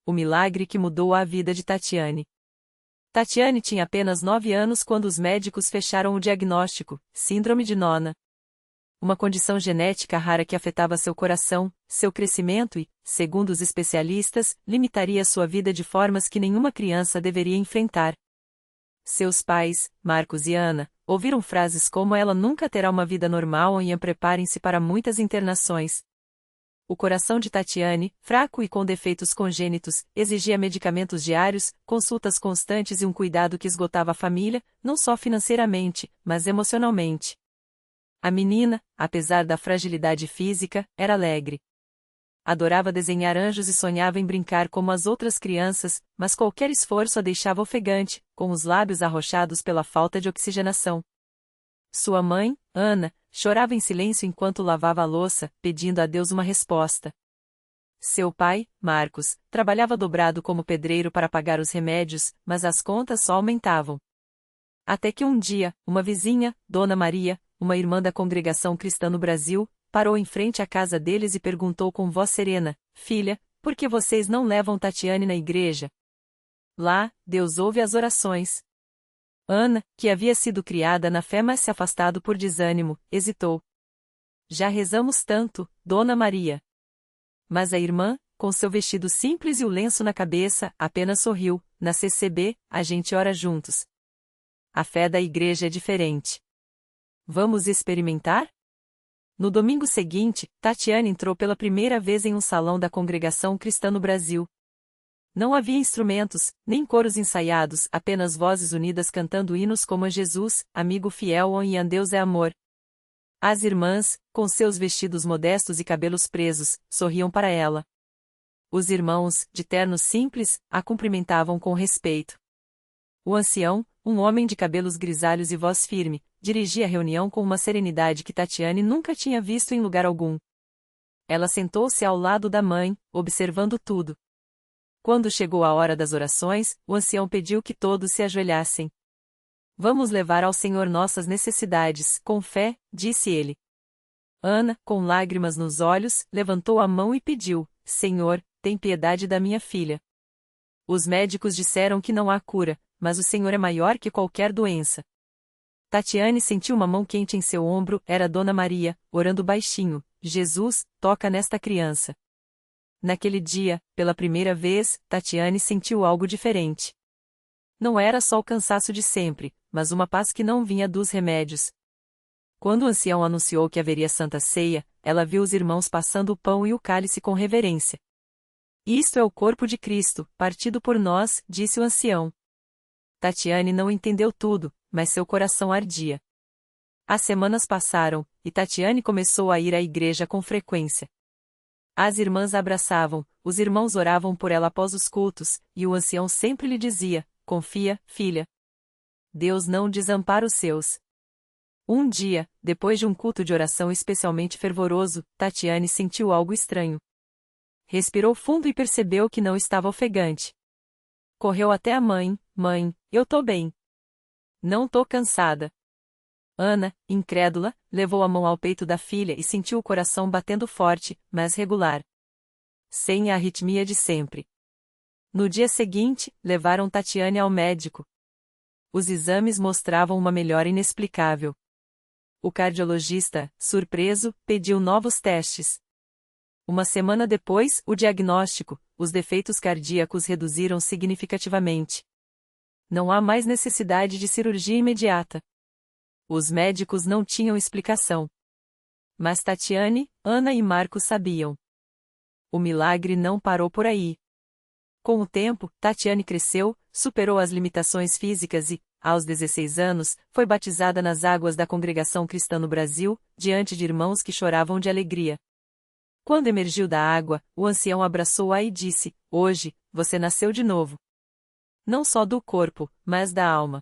O milagre que mudou a vida de Tatiane. Tatiane tinha apenas 9 anos quando os médicos fecharam o diagnóstico, síndrome de Nona. Uma condição genética rara que afetava seu coração, seu crescimento e, segundo os especialistas, limitaria sua vida de formas que nenhuma criança deveria enfrentar. Seus pais, Marcos e Ana, ouviram frases como ela nunca terá uma vida normal e preparem-se para muitas internações. O coração de Tatiane, fraco e com defeitos congênitos, exigia medicamentos diários, consultas constantes e um cuidado que esgotava a família, não só financeiramente, mas emocionalmente. A menina, apesar da fragilidade física, era alegre. Adorava desenhar anjos e sonhava em brincar como as outras crianças, mas qualquer esforço a deixava ofegante, com os lábios arroxados pela falta de oxigenação. Sua mãe, Ana, chorava em silêncio enquanto lavava a louça, pedindo a Deus uma resposta. Seu pai, Marcos, trabalhava dobrado como pedreiro para pagar os remédios, mas as contas só aumentavam. Até que um dia, uma vizinha, Dona Maria, uma irmã da congregação cristã no Brasil, parou em frente à casa deles e perguntou com voz serena: "Filha, por que vocês não levam Tatiane na igreja?" Lá, Deus ouve as orações. Ana, que havia sido criada na fé mas se afastado por desânimo, hesitou. "Já rezamos tanto, Dona Maria." Mas a irmã, com seu vestido simples e o lenço na cabeça, apenas sorriu. "Na CCB, a gente ora juntos. A fé da igreja é diferente. Vamos experimentar?" No domingo seguinte, Tatiane entrou pela primeira vez em um salão da congregação cristã no Brasil. Não havia instrumentos, nem coros ensaiados, apenas vozes unidas cantando hinos como a Jesus, amigo fiel e a Deus é amor. As irmãs, com seus vestidos modestos e cabelos presos, sorriam para ela. Os irmãos, de ternos simples, a cumprimentavam com respeito. O ancião, um homem de cabelos grisalhos e voz firme, dirigia a reunião com uma serenidade que Tatiane nunca tinha visto em lugar algum. Ela sentou-se ao lado da mãe, observando tudo. Quando chegou a hora das orações, o ancião pediu que todos se ajoelhassem. "Vamos levar ao Senhor nossas necessidades, com fé", disse ele. Ana, com lágrimas nos olhos, levantou a mão e pediu: "Senhor, tem piedade da minha filha. Os médicos disseram que não há cura, mas o Senhor é maior que qualquer doença." Tatiane sentiu uma mão quente em seu ombro, era Dona Maria, orando baixinho: "Jesus, toca nesta criança." Naquele dia, pela primeira vez, Tatiane sentiu algo diferente. Não era só o cansaço de sempre, mas uma paz que não vinha dos remédios. Quando o ancião anunciou que haveria Santa Ceia, ela viu os irmãos passando o pão e o cálice com reverência. "Isto é o corpo de Cristo, partido por nós", disse o ancião. Tatiane não entendeu tudo, mas seu coração ardia. As semanas passaram, e Tatiane começou a ir à igreja com frequência. As irmãs a abraçavam, os irmãos oravam por ela após os cultos, e o ancião sempre lhe dizia: "Confia, filha. Deus não desampara os seus." Um dia, depois de um culto de oração especialmente fervoroso, Tatiane sentiu algo estranho. Respirou fundo e percebeu que não estava ofegante. Correu até a mãe: "Mãe, eu tô bem. Não tô cansada." Ana, incrédula, levou a mão ao peito da filha e sentiu o coração batendo forte, mas regular. Sem a arritmia de sempre. No dia seguinte, levaram Tatiane ao médico. Os exames mostravam uma melhora inexplicável. O cardiologista, surpreso, pediu novos testes. Uma semana depois, o diagnóstico: os defeitos cardíacos reduziram significativamente. Não há mais necessidade de cirurgia imediata. Os médicos não tinham explicação. Mas Tatiane, Ana e Marcos sabiam. O milagre não parou por aí. Com o tempo, Tatiane cresceu, superou as limitações físicas e, aos 16 anos, foi batizada nas águas da congregação cristã no Brasil, diante de irmãos que choravam de alegria. Quando emergiu da água, o ancião abraçou-a e disse: "Hoje, você nasceu de novo. Não só do corpo, mas da alma."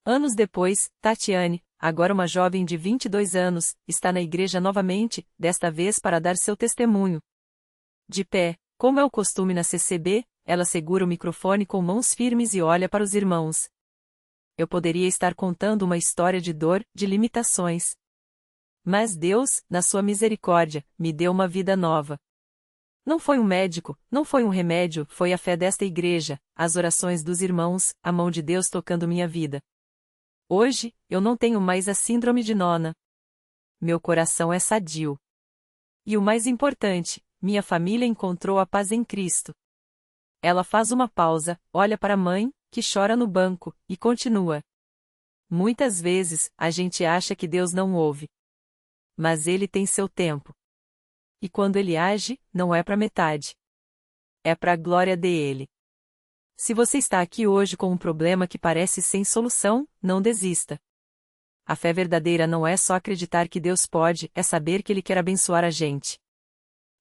Anos depois, Tatiane, agora uma jovem de 22 anos, está na igreja novamente, desta vez para dar seu testemunho. De pé, como é o costume na CCB, ela segura o microfone com mãos firmes e olha para os irmãos. "Eu poderia estar contando uma história de dor, de limitações. Mas Deus, na sua misericórdia, me deu uma vida nova. Não foi um médico, não foi um remédio, foi a fé desta igreja, as orações dos irmãos, a mão de Deus tocando minha vida. Hoje, eu não tenho mais a síndrome de Nona. Meu coração é sadio. E o mais importante, minha família encontrou a paz em Cristo. Ela faz uma pausa, olha para a mãe, que chora no banco, e continua. Muitas vezes, a gente acha que Deus não ouve. Mas Ele tem seu tempo. E quando Ele age, não é para metade. É para a glória dele. Se você está aqui hoje com um problema que parece sem solução, não desista. A fé verdadeira não é só acreditar que Deus pode, é saber que Ele quer abençoar a gente.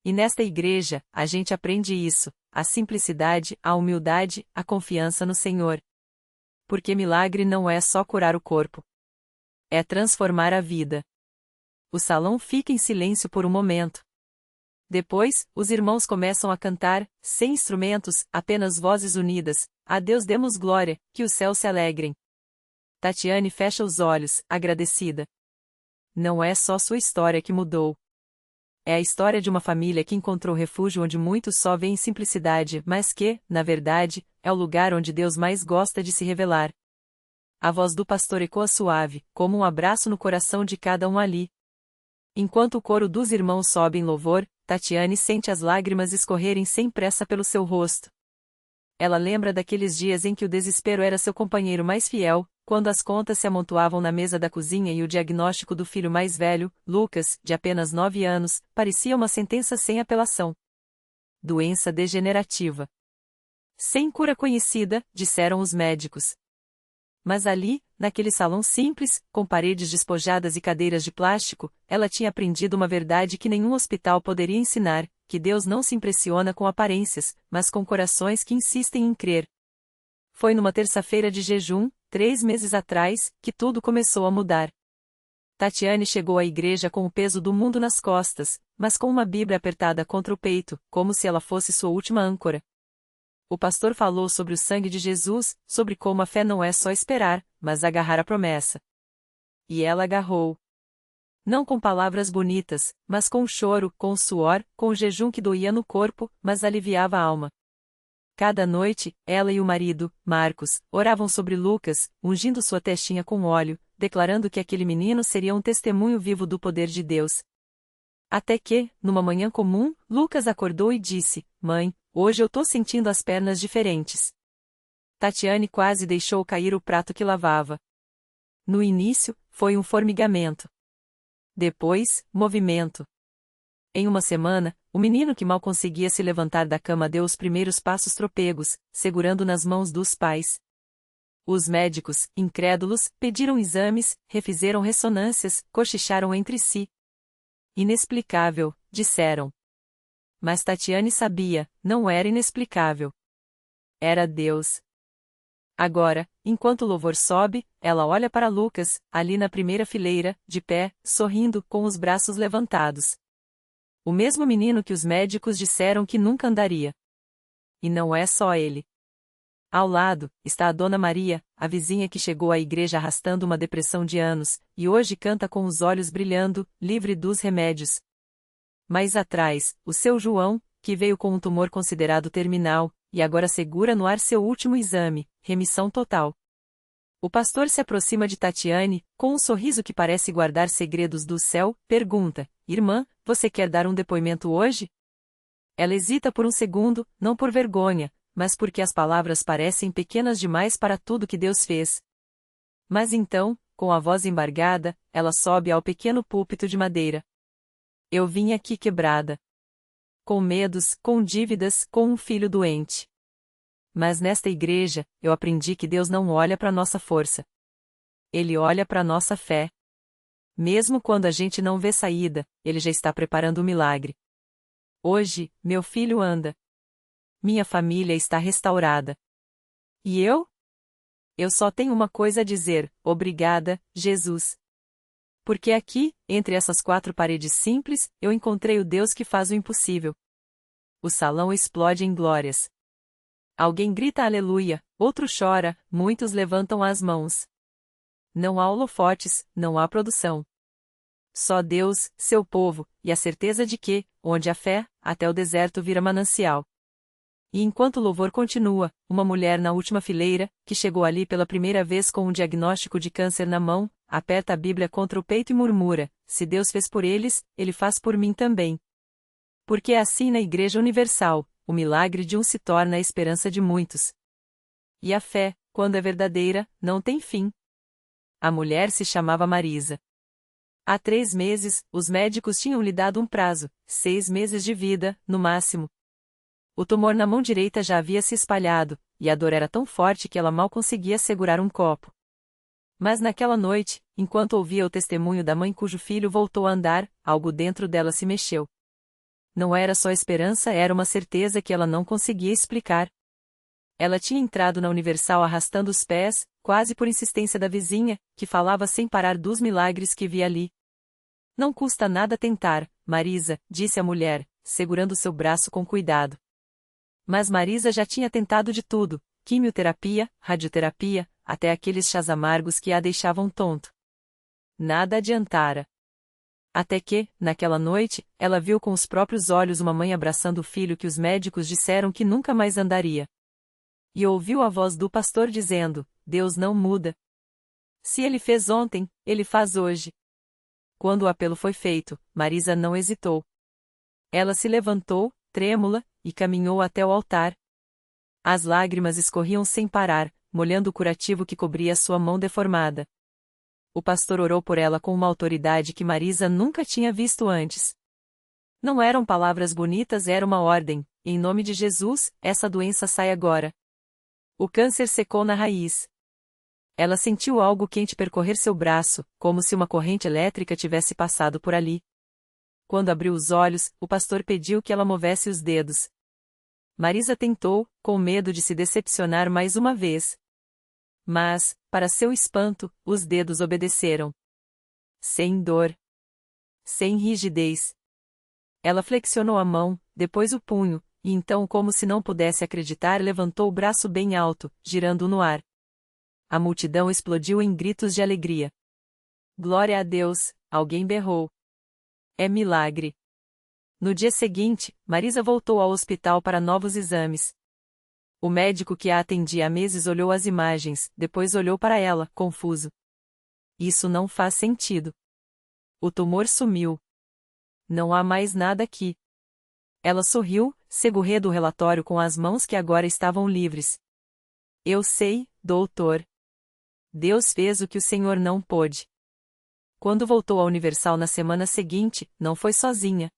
E nesta igreja, a gente aprende isso, a simplicidade, a humildade, a confiança no Senhor. Porque milagre não é só curar o corpo. É transformar a vida. O salão fica em silêncio por um momento. Depois, os irmãos começam a cantar, sem instrumentos, apenas vozes unidas. A Deus demos glória, que os céus se alegrem. Tatiane fecha os olhos, agradecida. Não é só sua história que mudou. É a história de uma família que encontrou refúgio onde muitos só veem simplicidade, mas que, na verdade, é o lugar onde Deus mais gosta de se revelar. A voz do pastor ecoa suave, como um abraço no coração de cada um ali. Enquanto o coro dos irmãos sobe em louvor, Tatiane sente as lágrimas escorrerem sem pressa pelo seu rosto. Ela lembra daqueles dias em que o desespero era seu companheiro mais fiel, quando as contas se amontoavam na mesa da cozinha e o diagnóstico do filho mais velho, Lucas, de apenas 9 anos, parecia uma sentença sem apelação. Doença degenerativa. Sem cura conhecida, disseram os médicos. Mas ali, naquele salão simples, com paredes despojadas e cadeiras de plástico, ela tinha aprendido uma verdade que nenhum hospital poderia ensinar, que Deus não se impressiona com aparências, mas com corações que insistem em crer. Foi numa terça-feira de jejum, 3 meses atrás, que tudo começou a mudar. Tatiane chegou à igreja com o peso do mundo nas costas, mas com uma Bíblia apertada contra o peito, como se ela fosse sua última âncora. O pastor falou sobre o sangue de Jesus, sobre como a fé não é só esperar, mas agarrar a promessa. E ela agarrou. Não com palavras bonitas, mas com o choro, com o suor, com o jejum que doía no corpo, mas aliviava a alma. Cada noite, ela e o marido, Marcos, oravam sobre Lucas, ungindo sua testinha com óleo, declarando que aquele menino seria um testemunho vivo do poder de Deus. Até que, numa manhã comum, Lucas acordou e disse: "Mãe, hoje eu tô sentindo as pernas diferentes." Tatiane quase deixou cair o prato que lavava. No início, foi um formigamento. Depois, movimento. Em uma semana, o menino que mal conseguia se levantar da cama deu os primeiros passos trôpegos, segurando nas mãos dos pais. Os médicos, incrédulos, pediram exames, refizeram ressonâncias, cochicharam entre si. Inexplicável, disseram. Mas Tatiane sabia, não era inexplicável. Era Deus. Agora, enquanto o louvor sobe, ela olha para Lucas, ali na primeira fileira, de pé, sorrindo, com os braços levantados. O mesmo menino que os médicos disseram que nunca andaria. E não é só ele. Ao lado, está a Dona Maria, a vizinha que chegou à igreja arrastando uma depressão de anos, e hoje canta com os olhos brilhando, livre dos remédios. Mais atrás, o seu João, que veio com um tumor considerado terminal, e agora segura no ar seu último exame, remissão total. O pastor se aproxima de Tatiane, com um sorriso que parece guardar segredos do céu, pergunta: "Irmã, você quer dar um depoimento hoje?" Ela hesita por um segundo, não por vergonha, mas porque as palavras parecem pequenas demais para tudo que Deus fez. Mas então, com a voz embargada, ela sobe ao pequeno púlpito de madeira. "Eu vim aqui quebrada. Com medos, com dívidas, com um filho doente. Mas nesta igreja, eu aprendi que Deus não olha para nossa força. Ele olha para nossa fé. Mesmo quando a gente não vê saída, Ele já está preparando o milagre. Hoje, meu filho anda. Minha família está restaurada. E eu? Eu só tenho uma coisa a dizer: obrigada, Jesus. Porque aqui, entre essas 4 paredes simples, eu encontrei o Deus que faz o impossível." O salão explode em glórias. Alguém grita aleluia, outro chora, muitos levantam as mãos. Não há holofotes, não há produção. Só Deus, seu povo, e a certeza de que, onde há fé, até o deserto vira manancial. E enquanto o louvor continua, uma mulher na última fileira, que chegou ali pela primeira vez com um diagnóstico de câncer na mão, aperta a Bíblia contra o peito e murmura: se Deus fez por eles, Ele faz por mim também. Porque é assim na Igreja Universal, o milagre de um se torna a esperança de muitos. E a fé, quando é verdadeira, não tem fim. A mulher se chamava Marisa. Há 3 meses, os médicos tinham lhe dado um prazo, 6 meses de vida, no máximo. O tumor na mão direita já havia se espalhado, e a dor era tão forte que ela mal conseguia segurar um copo. Mas naquela noite, enquanto ouvia o testemunho da mãe cujo filho voltou a andar, algo dentro dela se mexeu. Não era só esperança, era uma certeza que ela não conseguia explicar. Ela tinha entrado na Universal arrastando os pés, quase por insistência da vizinha, que falava sem parar dos milagres que via ali. Não custa nada tentar, Marisa, disse a mulher, segurando seu braço com cuidado. Mas Marisa já tinha tentado de tudo, quimioterapia, radioterapia, até aqueles chás amargos que a deixavam tonto. Nada adiantara. Até que, naquela noite, ela viu com os próprios olhos uma mãe abraçando o filho que os médicos disseram que nunca mais andaria. E ouviu a voz do pastor dizendo: Deus não muda. Se ele fez ontem, ele faz hoje. Quando o apelo foi feito, Marisa não hesitou. Ela se levantou, trêmula, e caminhou até o altar. As lágrimas escorriam sem parar, molhando o curativo que cobria sua mão deformada. O pastor orou por ela com uma autoridade que Marisa nunca tinha visto antes. Não eram palavras bonitas, era uma ordem: em nome de Jesus, essa doença sai agora. O câncer secou na raiz. Ela sentiu algo quente percorrer seu braço, como se uma corrente elétrica tivesse passado por ali. Quando abriu os olhos, o pastor pediu que ela movesse os dedos. Marisa tentou, com medo de se decepcionar mais uma vez. Mas, para seu espanto, os dedos obedeceram. Sem dor. Sem rigidez. Ela flexionou a mão, depois o punho, e então, como se não pudesse acreditar, levantou o braço bem alto, girando-o no ar. A multidão explodiu em gritos de alegria. Glória a Deus, alguém berrou. É milagre. No dia seguinte, Marisa voltou ao hospital para novos exames. O médico que a atendia há meses olhou as imagens, depois olhou para ela, confuso. Isso não faz sentido. O tumor sumiu. Não há mais nada aqui. Ela sorriu, segurando o relatório com as mãos que agora estavam livres. Eu sei, doutor. Deus fez o que o Senhor não pôde. Quando voltou à Universal na semana seguinte, não foi sozinha.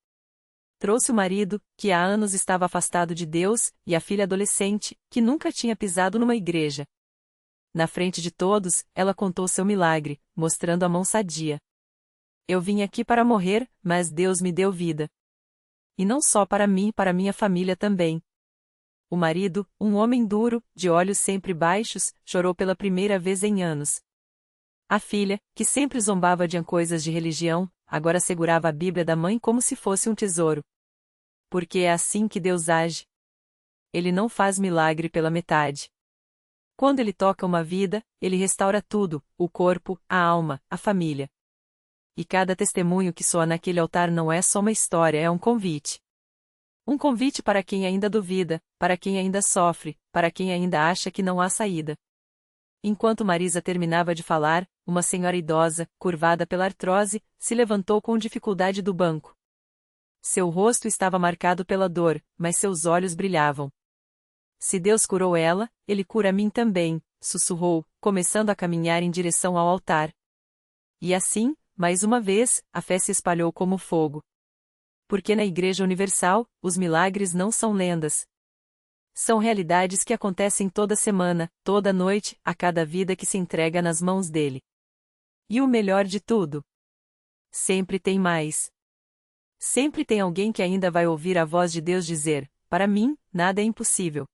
Trouxe o marido, que há anos estava afastado de Deus, e a filha adolescente, que nunca tinha pisado numa igreja. Na frente de todos, ela contou seu milagre, mostrando a mão sadia. Eu vim aqui para morrer, mas Deus me deu vida. E não só para mim, para minha família também. O marido, um homem duro, de olhos sempre baixos, chorou pela primeira vez em anos. A filha, que sempre zombava de coisas de religião, agora segurava a Bíblia da mãe como se fosse um tesouro. Porque é assim que Deus age. Ele não faz milagre pela metade. Quando ele toca uma vida, ele restaura tudo, o corpo, a alma, a família. E cada testemunho que soa naquele altar não é só uma história, é um convite. Um convite para quem ainda duvida, para quem ainda sofre, para quem ainda acha que não há saída. Enquanto Marisa terminava de falar, uma senhora idosa, curvada pela artrose, se levantou com dificuldade do banco. Seu rosto estava marcado pela dor, mas seus olhos brilhavam. Se Deus curou ela, Ele cura a mim também, sussurrou, começando a caminhar em direção ao altar. E assim, mais uma vez, a fé se espalhou como fogo. Porque na Igreja Universal, os milagres não são lendas. São realidades que acontecem toda semana, toda noite, a cada vida que se entrega nas mãos dele. E o melhor de tudo? Sempre tem mais. Sempre tem alguém que ainda vai ouvir a voz de Deus dizer: para mim, nada é impossível.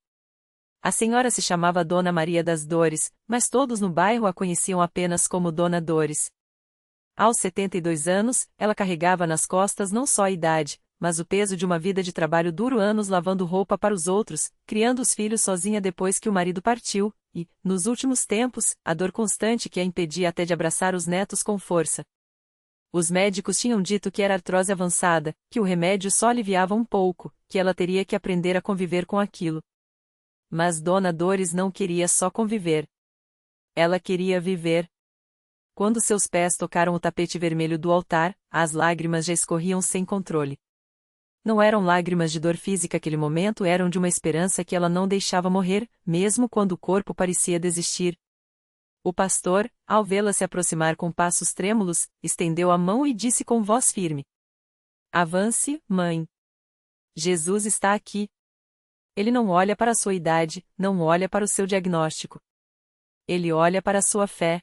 A senhora se chamava Dona Maria das Dores, mas todos no bairro a conheciam apenas como Dona Dores. Aos 72 anos, ela carregava nas costas não só a idade, mas o peso de uma vida de trabalho duro, anos lavando roupa para os outros, criando os filhos sozinha depois que o marido partiu, e, nos últimos tempos, a dor constante que a impedia até de abraçar os netos com força. Os médicos tinham dito que era artrose avançada, que o remédio só aliviava um pouco, que ela teria que aprender a conviver com aquilo. Mas Dona Dores não queria só conviver. Ela queria viver. Quando seus pés tocaram o tapete vermelho do altar, as lágrimas já escorriam sem controle. Não eram lágrimas de dor física aquele momento, eram de uma esperança que ela não deixava morrer, mesmo quando o corpo parecia desistir. O pastor, ao vê-la se aproximar com passos trêmulos, estendeu a mão e disse com voz firme: "Avance, mãe. Jesus está aqui." Ele não olha para a sua idade, não olha para o seu diagnóstico. Ele olha para a sua fé.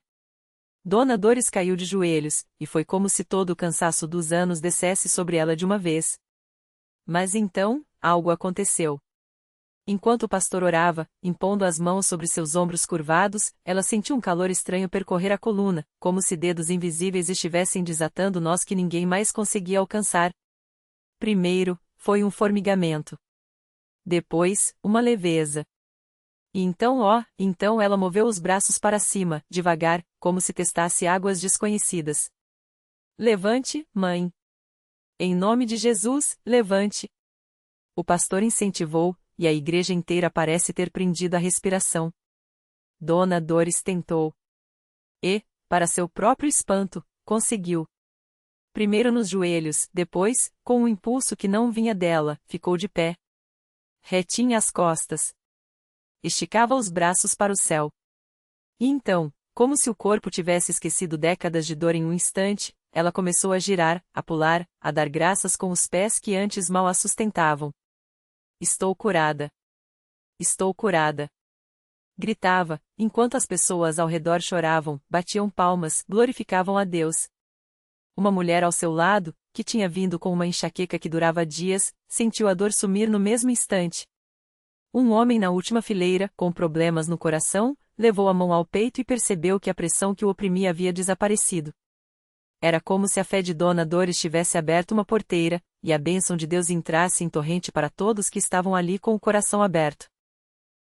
Dona Dores caiu de joelhos, e foi como se todo o cansaço dos anos descesse sobre ela de uma vez. Mas então, algo aconteceu. Enquanto o pastor orava, impondo as mãos sobre seus ombros curvados, ela sentiu um calor estranho percorrer a coluna, como se dedos invisíveis estivessem desatando nós que ninguém mais conseguia alcançar. Primeiro, foi um formigamento. Depois, uma leveza. E então ela moveu os braços para cima, devagar, como se testasse águas desconhecidas. "Levante, mãe. Em nome de Jesus, levante." O pastor incentivou, e a igreja inteira parece ter prendido a respiração. Dona Dores tentou. E, para seu próprio espanto, conseguiu. Primeiro nos joelhos, depois, com um impulso que não vinha dela, ficou de pé. Retinha as costas. Esticava os braços para o céu. E então, como se o corpo tivesse esquecido décadas de dor em um instante, ela começou a girar, a pular, a dar graças com os pés que antes mal a sustentavam. "Estou curada. Estou curada." Gritava, enquanto as pessoas ao redor choravam, batiam palmas, glorificavam a Deus. Uma mulher ao seu lado, que tinha vindo com uma enxaqueca que durava dias, sentiu a dor sumir no mesmo instante. Um homem na última fileira, com problemas no coração, levou a mão ao peito e percebeu que a pressão que o oprimia havia desaparecido. Era como se a fé de Dona Dores tivesse aberto uma porteira, e a bênção de Deus entrasse em torrente para todos que estavam ali com o coração aberto.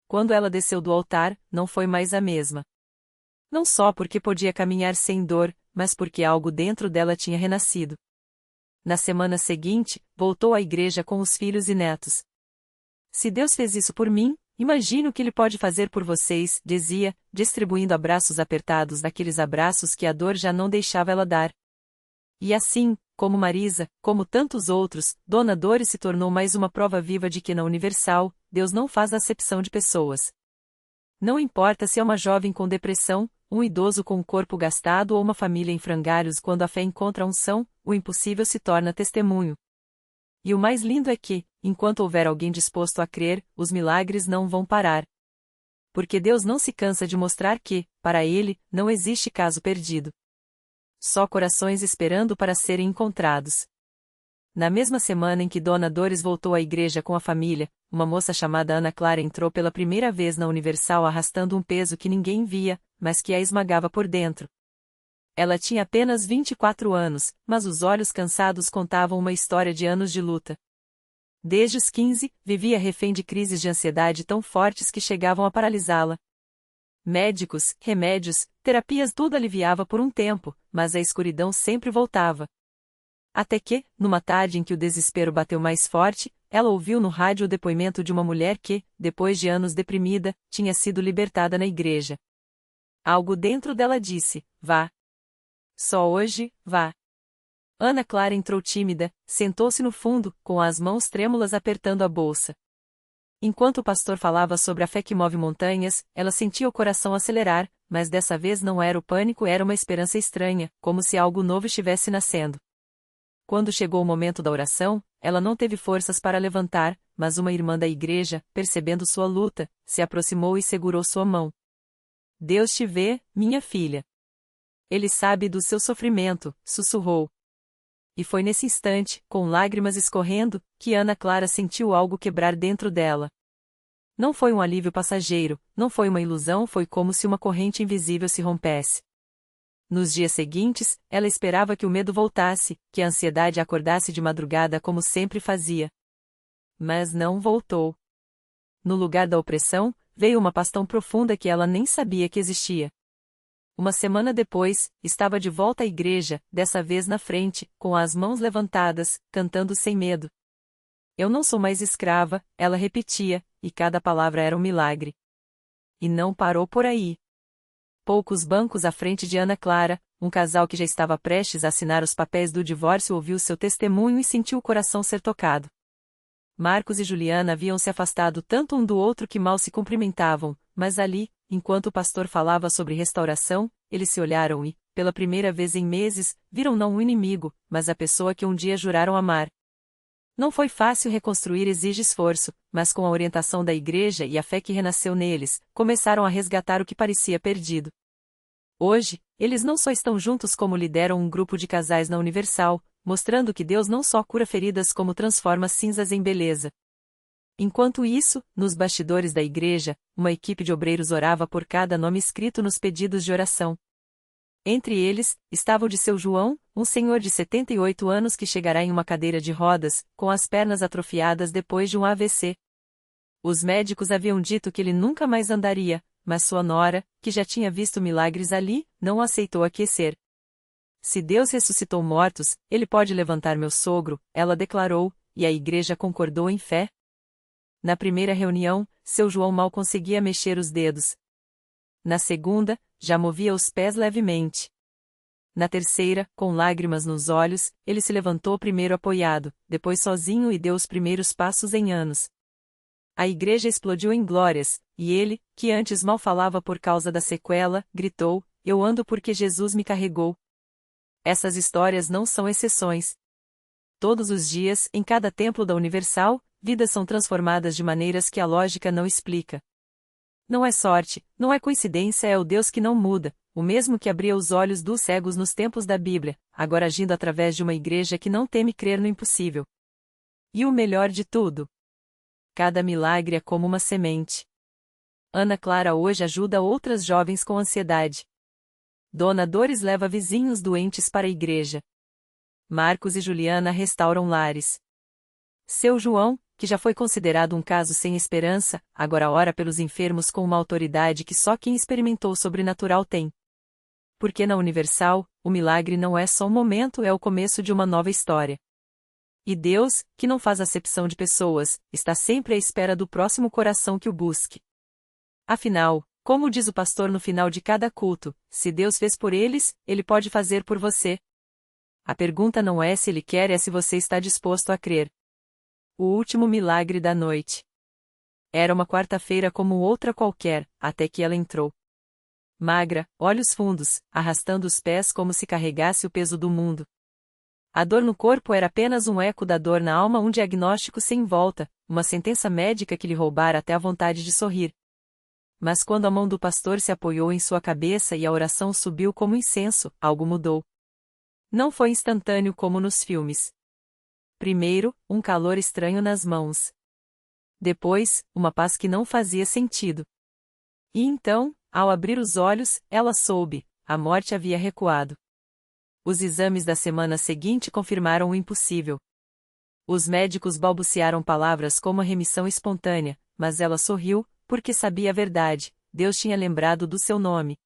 Quando ela desceu do altar, não foi mais a mesma. Não só porque podia caminhar sem dor, mas porque algo dentro dela tinha renascido. Na semana seguinte, voltou à igreja com os filhos e netos. "Se Deus fez isso por mim, imagine o que Ele pode fazer por vocês", dizia, distribuindo abraços apertados, daqueles abraços que a dor já não deixava ela dar. E assim, como Marisa, como tantos outros, Dona Dores se tornou mais uma prova viva de que na Universal, Deus não faz acepção de pessoas. Não importa se é uma jovem com depressão, um idoso com o corpo gastado ou uma família em frangalhos, quando a fé encontra a unção, o impossível se torna testemunho. E o mais lindo é que, enquanto houver alguém disposto a crer, os milagres não vão parar. Porque Deus não se cansa de mostrar que, para Ele, não existe caso perdido. Só corações esperando para serem encontrados. Na mesma semana em que Dona Dores voltou à igreja com a família, uma moça chamada Ana Clara entrou pela primeira vez na Universal arrastando um peso que ninguém via, mas que a esmagava por dentro. Ela tinha apenas 24 anos, mas os olhos cansados contavam uma história de anos de luta. Desde os 15, vivia refém de crises de ansiedade tão fortes que chegavam a paralisá-la. Médicos, remédios, terapias, tudo aliviava por um tempo, mas a escuridão sempre voltava. Até que, numa tarde em que o desespero bateu mais forte, ela ouviu no rádio o depoimento de uma mulher que, depois de anos deprimida, tinha sido libertada na igreja. Algo dentro dela disse: "Vá. Só hoje, vá." Ana Clara entrou tímida, sentou-se no fundo, com as mãos trêmulas apertando a bolsa. Enquanto o pastor falava sobre a fé que move montanhas, ela sentia o coração acelerar, mas dessa vez não era o pânico, era uma esperança estranha, como se algo novo estivesse nascendo. Quando chegou o momento da oração, ela não teve forças para levantar, mas uma irmã da igreja, percebendo sua luta, se aproximou e segurou sua mão. "Deus te vê, minha filha. Ele sabe do seu sofrimento", sussurrou. E foi nesse instante, com lágrimas escorrendo, que Ana Clara sentiu algo quebrar dentro dela. Não foi um alívio passageiro, não foi uma ilusão, foi como se uma corrente invisível se rompesse. Nos dias seguintes, ela esperava que o medo voltasse, que a ansiedade acordasse de madrugada como sempre fazia. Mas não voltou. No lugar da opressão, veio uma paz tão profunda que ela nem sabia que existia. Uma semana depois, estava de volta à igreja, dessa vez na frente, com as mãos levantadas, cantando sem medo. Eu não sou mais escrava, ela repetia, e cada palavra era um milagre. E não parou por aí. Poucos bancos à frente de Ana Clara, um casal que já estava prestes a assinar os papéis do divórcio ouviu seu testemunho e sentiu o coração ser tocado. Marcos e Juliana haviam se afastado tanto um do outro que mal se cumprimentavam, mas ali, enquanto o pastor falava sobre restauração, eles se olharam e, pela primeira vez em meses, viram não um inimigo, mas a pessoa que um dia juraram amar. Não foi fácil reconstruir, exige esforço, mas com a orientação da igreja e a fé que renasceu neles, começaram a resgatar o que parecia perdido. Hoje, eles não só estão juntos como lideram um grupo de casais na Universal, mostrando que Deus não só cura feridas como transforma cinzas em beleza. Enquanto isso, nos bastidores da igreja, uma equipe de obreiros orava por cada nome escrito nos pedidos de oração. Entre eles, estava o de seu João, um senhor de 78 anos que chegará em uma cadeira de rodas, com as pernas atrofiadas depois de um AVC. Os médicos haviam dito que ele nunca mais andaria, mas sua nora, que já tinha visto milagres ali, não o aceitou aquecer. Se Deus ressuscitou mortos, ele pode levantar meu sogro, ela declarou, e a igreja concordou em fé. Na primeira reunião, seu João mal conseguia mexer os dedos. Na segunda, já movia os pés levemente. Na terceira, com lágrimas nos olhos, ele se levantou primeiro apoiado, depois sozinho e deu os primeiros passos em anos. A igreja explodiu em glórias, e ele, que antes mal falava por causa da sequela, gritou: "Eu ando porque Jesus me carregou." Essas histórias não são exceções. Todos os dias, em cada templo da Universal, vidas são transformadas de maneiras que a lógica não explica. Não é sorte, não é coincidência, é o Deus que não muda, o mesmo que abria os olhos dos cegos nos tempos da Bíblia, agora agindo através de uma igreja que não teme crer no impossível. E o melhor de tudo: cada milagre é como uma semente. Ana Clara hoje ajuda outras jovens com ansiedade. Dona Dores leva vizinhos doentes para a igreja. Marcos e Juliana restauram lares. Seu João, que já foi considerado um caso sem esperança, agora ora pelos enfermos com uma autoridade que só quem experimentou o sobrenatural tem. Porque na Universal, o milagre não é só um momento, é o começo de uma nova história. E Deus, que não faz acepção de pessoas, está sempre à espera do próximo coração que o busque. Afinal, como diz o pastor no final de cada culto, se Deus fez por eles, Ele pode fazer por você. A pergunta não é se Ele quer, é se você está disposto a crer. O último milagre da noite. Era uma quarta-feira como outra qualquer, até que ela entrou. Magra, olhos fundos, arrastando os pés como se carregasse o peso do mundo. A dor no corpo era apenas um eco da dor na alma, um diagnóstico sem volta, uma sentença médica que lhe roubara até a vontade de sorrir. Mas quando a mão do pastor se apoiou em sua cabeça e a oração subiu como incenso, algo mudou. Não foi instantâneo como nos filmes. Primeiro, um calor estranho nas mãos. Depois, uma paz que não fazia sentido. E então, ao abrir os olhos, ela soube: a morte havia recuado. Os exames da semana seguinte confirmaram o impossível. Os médicos balbuciaram palavras como a remissão espontânea, mas ela sorriu, porque sabia a verdade: Deus tinha lembrado do seu nome.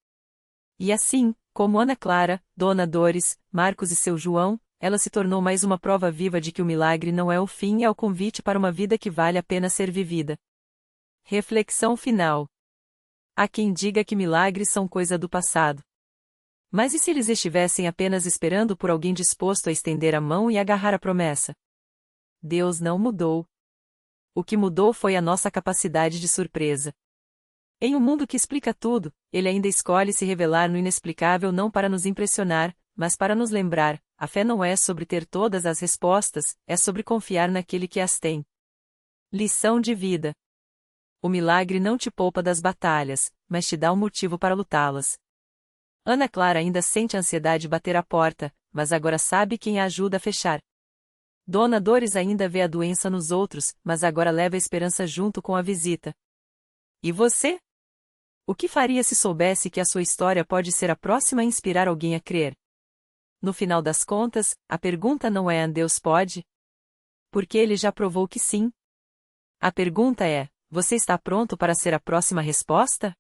E assim, como Ana Clara, Dona Dores, Marcos e seu João, ela se tornou mais uma prova viva de que o milagre não é o fim, é o convite para uma vida que vale a pena ser vivida. Reflexão final. Há quem diga que milagres são coisa do passado. Mas e se eles estivessem apenas esperando por alguém disposto a estender a mão e agarrar a promessa? Deus não mudou. O que mudou foi a nossa capacidade de surpresa. Em um mundo que explica tudo, Ele ainda escolhe se revelar no inexplicável não para nos impressionar, mas para nos lembrar: a fé não é sobre ter todas as respostas, é sobre confiar naquele que as tem. Lição de vida. O milagre não te poupa das batalhas, mas te dá um motivo para lutá-las. Ana Clara ainda sente a ansiedade bater à porta, mas agora sabe quem a ajuda a fechar. Dona Dores ainda vê a doença nos outros, mas agora leva a esperança junto com a visita. E você? O que faria se soubesse que a sua história pode ser a próxima a inspirar alguém a crer? No final das contas, a pergunta não é: Deus pode? Porque Ele já provou que sim. A pergunta é: você está pronto para ser a próxima resposta?